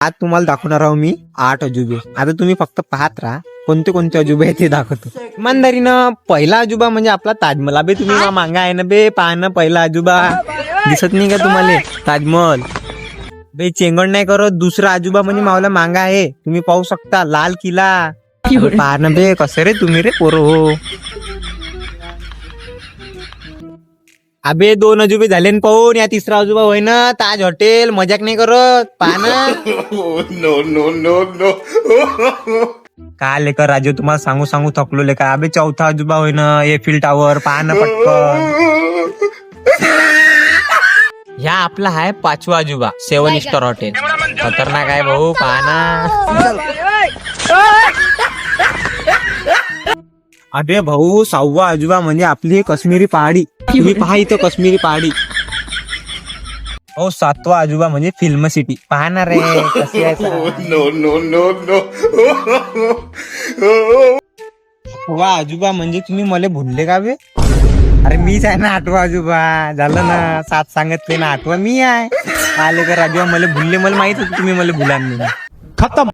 आज तुम्हाला दाखवणार आहो मी 8 अजुबे. आता तुम्ही फक्त पाहत राहा कोणते कोणते अजुबे आहे ते दाखवतो. इमानदारीनं पहिला अजुबा म्हणजे आपला ताजमहल. अबे तुम्ही मांगा आहे ना बे, पहा ना पहिला अजुबा दिसत नाही का तुम्हाला? ताजमहल बे चेंगड नाही करत. दुसरा अजुबा म्हणजे मावला मांगा आहे, तुम्ही पाहू शकता लाल किल्ला. पहा ना बे कसे रे तुम्ही रे पोरो हो. अबे 2 अजुबे झाले पाहून, या तिसरा अजुबा होय ना ताज हॉटेल. मजाक नाही करत, पहा ना. का लेकर राजू तुम्हाला सांगू सांगू थकलो लेकर. अबे चौथा अजुबा होय ना एफिल टावर, पहा ना पटकन. ह्या आपला आहे 5वा अजुबा 7 स्टार हॉटेल. खतरनाक आहे भाऊ, पहा ना. अबे भाऊ 6वा अजुबा म्हणजे आपली काश्मीरी पहाडी. तुम्ही पहा इथं काश्मीरी पहाडी. हो 7वा अजुबा म्हणजे फिल्म सिटी. पहा ना रे कशी आहे. 8वा अजुबा म्हणजे तुम्ही मला भुलले का बे? अरे मीच आहे ना 8वा अजुबा. झालं ना 7 सांगितले ना, 8वा मी आहे. आले का राजू मला भुलले. मला माहित होतं तुम्ही मला भुलान. खतम.